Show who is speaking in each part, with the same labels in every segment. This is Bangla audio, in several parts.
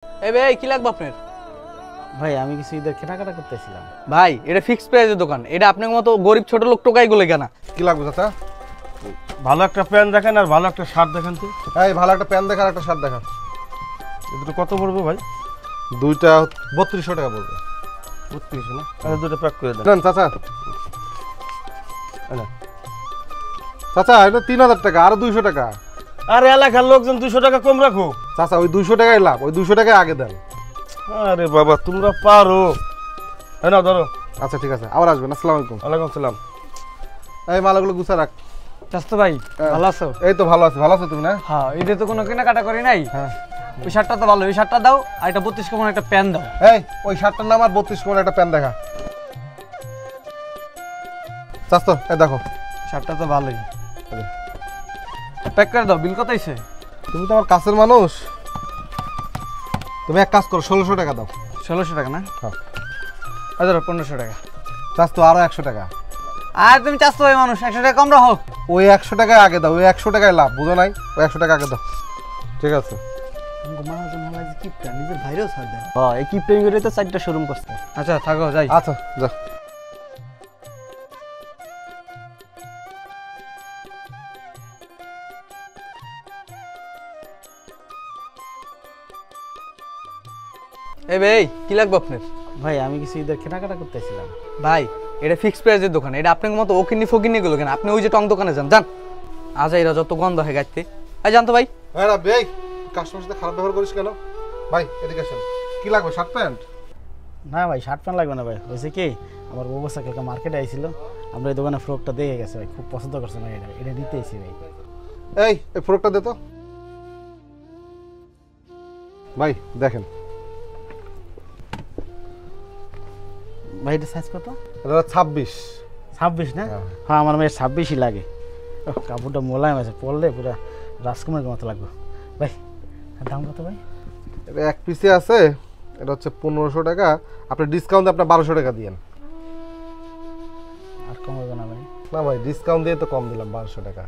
Speaker 1: এই ভাই কি লাগবে আপনার?
Speaker 2: ভাই আমি কিছু ঈদের কেনাকাটা করতেছিলাম।
Speaker 1: ভাই এটা ফিক্সড প্রাইসের দোকান, এটা আপনার মতো গরিব ছোট লোক টোকাই গুলো কেনা।
Speaker 3: কি লাগবে চাচা?
Speaker 4: ভালো একটা প্যান্ট দেখেন আর ভালো একটা শার্ট দেখেন তো।
Speaker 3: এই ভালো একটা প্যান্ট দেখা আর একটা শার্ট দেখা।
Speaker 4: এই দুটো কত পড়বে ভাই?
Speaker 3: দুইটা 3200 টাকা পড়বে।
Speaker 4: 3200 না? আচ্ছা দুটো প্যাক করে দেন।
Speaker 3: নেন চাচা। চাচা এটা 3000 টাকা আর 200 টাকা।
Speaker 4: আরে এলাকার লোকজন 200 টাকা কম রাখো।
Speaker 3: চাচা ওই 200 টাকাই লাভ, ওই 200 টাকায় আগে দেন।
Speaker 4: আরে বাবা তোমরা পারো। এই নাও ধরো।
Speaker 3: আচ্ছা ঠিক আছে, আবার আসবেন। আসসালামু আলাইকুম।
Speaker 4: ওয়ালাইকুম আসসালাম।
Speaker 3: এই মালাগুলো গুছা রাখ।
Speaker 1: চাস্তো ভাই ভালো আছো?
Speaker 3: এই তো ভালো আছি। ভালো আছো তুমি না?
Speaker 1: হ্যাঁ, ঈদে তো কোনো কেনাকাটা করি নাই।
Speaker 3: হ্যাঁ
Speaker 1: ওই শার্টটা তো ভালো, ওই শার্টটা দাও আর এটা 32 কেমন একটা প্যান্ট দাও।
Speaker 3: এই ওই শার্টটার নাম আর 32 কোন একটা প্যান্ট দেখা। চাস্তো এই দেখো।
Speaker 1: শার্টটা তো ভালোই, প্যাক করে দাও। বিল কত হইছে?
Speaker 3: তুমি তো আমার কাছের মানুষ, তুমি এক কাজ করো 1600 টাকা দাও।
Speaker 1: 1600 টাকা না?
Speaker 3: হ্যাঁ।
Speaker 1: আচ্ছা 1500 টাকা।
Speaker 3: চাস্তো আরো 100 টাকা।
Speaker 1: আর তুমি চাস্তো ভাই মানুষ, 100 টাকা কম রাখো।
Speaker 3: ওই 100 টাকায় আগে দাও, ওই 100 টাকায় লাভ, বুঝো নাই? ওই 100 টাকা আগে দাও। ঠিক আছে।
Speaker 1: নিজের ভাইরেও ছাড় দেন।
Speaker 2: হ্যাঁ এই কিপটেন করে তো 4টা শোরুম করছে।
Speaker 1: আচ্ছা থাকো যাই।
Speaker 3: আচ্ছা যা।
Speaker 1: এই ভাই কি লাগবে আপনার?
Speaker 2: ভাই আমি কিছু ঈদের কেনাকাটা করতেছিলাম।
Speaker 1: ভাই এটা ফিক্সড প্রাইসের দোকান, এটা আপনার মতো ওকিনি ফকিনি গুলো কেন। আপনি ওই যে টং দোকানে যান যান। আজ এরা যত গন্ধ হয় গাইতে। এই জানতো ভাই।
Speaker 3: হ্যাঁ না ভাই, কাস্টমারের সাথে খারাপ ব্যবহার করিস কেন? ভাই এদিকে আসেন। কি লাগবে? Shirt pant?
Speaker 2: না ভাই শার্ট প্যান্ট লাগবে না ভাই, হয়েছে কি আমার বউ বাচ্চা কালকে মার্কেটে আইছিল, আমরা এই দোকানে ফ্রকটা দেখে গেছে ভাই, খুব পছন্দ করছে ভাই, এটা নিতে এসেছি ভাই।
Speaker 3: এই ফ্রকটা দে তো ভাই, দেখেন।
Speaker 2: ভাই এটা সাইজ কত?
Speaker 3: এটা 26।
Speaker 2: 26 না?
Speaker 3: হ্যাঁ।
Speaker 2: হ্যাঁ আমার মেয়ের 26ই লাগে। কাপড়টা মোলায়েম আছে, পরলে পুরা রাজকুমারের মতো লাগবে ভাই। দাম কত ভাই?
Speaker 3: এটা এক পিসে আছে, এটা হচ্ছে 1500 টাকা। আপনি ডিসকাউন্ট দিয়ে আপনার 1200 টাকা দিয়েন।
Speaker 2: আর কম হবে না ভাই?
Speaker 3: না ভাই ডিসকাউন্ট দিয়ে তো কম দিলাম, 1200 টাকা।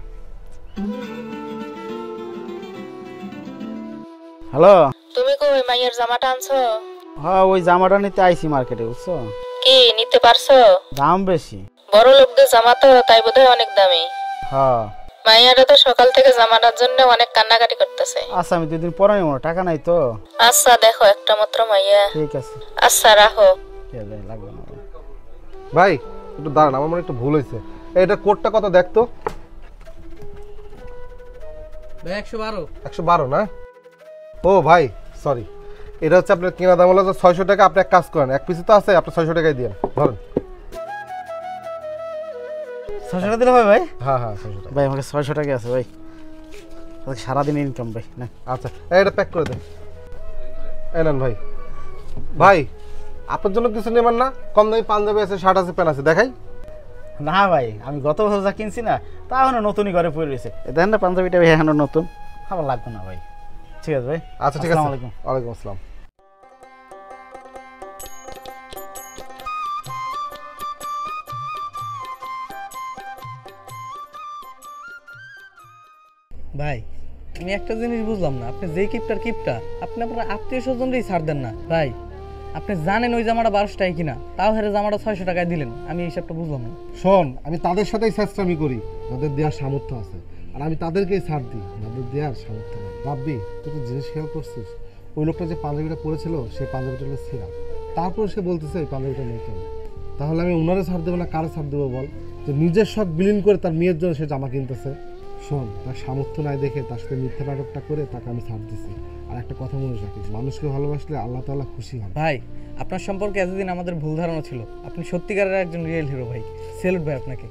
Speaker 2: হ্যালো,
Speaker 5: তুমি কই মাইয়ের জামাটা আনছো?
Speaker 2: হ্যাঁ ওই জামাটা নিতে আইছি মার্কেটে, বুঝছো?
Speaker 5: কি নিতে পারছো?
Speaker 2: দাম বেশি।
Speaker 5: বড় লোকদের জামা তো তাই বোধহয় অনেক দামি।
Speaker 2: হ্যাঁ
Speaker 5: মাইয়ারা তো সকাল থেকে জামাটার জন্য অনেক কান্নাকাটি করতেছে।
Speaker 2: আচ্ছা আমি 2 দিন পরে নেবো, টাকা নাই তো।
Speaker 5: আচ্ছা দেখো একটা মাত্র মাইয়া।
Speaker 2: ঠিক আছে।
Speaker 5: আচ্ছা রাখো।
Speaker 2: লাগবে না ভাই।
Speaker 3: ভাই একটু দাঁড়ান, আমার মনে একটু ভুল হয়েছে। এটা কোডটা কত দেখতো?
Speaker 1: ভাই 112।
Speaker 3: 112 না? ও ভাই সরি, এটা হচ্ছে আপনার কেনা দাম হলো 600 টাকা। আপনি এক কাজ করেন, এক পিসে তো আছে, আপনি 600 টাকায় দিন। ধরেন।
Speaker 2: 600 টাকা দিলে হবে ভাই?
Speaker 3: হ্যাঁ হ্যাঁ 600 টাকা।
Speaker 2: ভাই আমাকে 600 টাকা আছে ভাই, সারাদিন ইনকাম ভাই না।
Speaker 3: আচ্ছা এটা প্যাক করে দেন। এই নেন ভাই। ভাই আপনার জন্য কিছু নেবেন না? কম দামি পাঞ্জাবি আছে, শার্ট আছে, প্যান্ট আছে, দেখাই?
Speaker 2: না ভাই আমি গত বছর যা কিনছি না তা এখনো নতুনই ঘরে পড়ে রয়েছে। দেখেন না পাঞ্জাবিটা ভাই এখনো নতুন, আমার লাগবে না ভাই। ঠিক আছে ভাই।
Speaker 3: আচ্ছা ঠিক আছে।
Speaker 2: আসসালামু আলাইকুম।
Speaker 3: ওয়ালাইকুম আসসালাম।
Speaker 1: ভাই আমি একটা জিনিস বুঝলাম না, আপনি যেই কিপটার কিপটা, আপনি আপনার আত্মীয় স্বজনরাই ছাড় দেন না ভাই। আপনি জানেন ওই জামাটা 1200 টাকায় কিনা, তাও হেরে জামাটা 600 টাকায় দিলেন। আমি এই হিসাবটা বুঝলাম না।
Speaker 3: শোন, আমি তাদের সাথেই চেষ্টামি করি যাদের দেওয়ার সামর্থ্য আছে, আর আমি তাদেরকেই ছাড় দিই যাদের দেওয়ার সামর্থ্য নেই। ভাববি তুই তো জিনিস খেয়াল করছিস, ওই লোকটা যে পাঞ্জাবিটা পরেছিল সেই পাঞ্জাবিটা হলো ছিঁড়া, তারপর সে বলতেছে ওই পাঞ্জাবিটা নতুন। তাহলে আমি ওনারে ছাড় দেবো না কারে ছাড় দেবো বল? যে নিজের শখ বিলীন করে তার মেয়ের জন্য সে জামা কিনতেছে। শোন, তার সামর্থ্য নাই দেখে তার সাথে মিথ্যা নাটকটা করে তাকে আমি ছাড় দিচ্ছি। আর একটা কথা মনে রাখিস, মানুষকে ভালোবাসলে আল্লাহ তাআলা খুশি হন।
Speaker 1: ভাই আপনার সম্পর্কে এতদিন আমাদের ভুল ধারণা ছিল, আপনি সত্যিকারের একজন রিয়েল হিরো ভাই। সেলুট ভাই আপনাকে।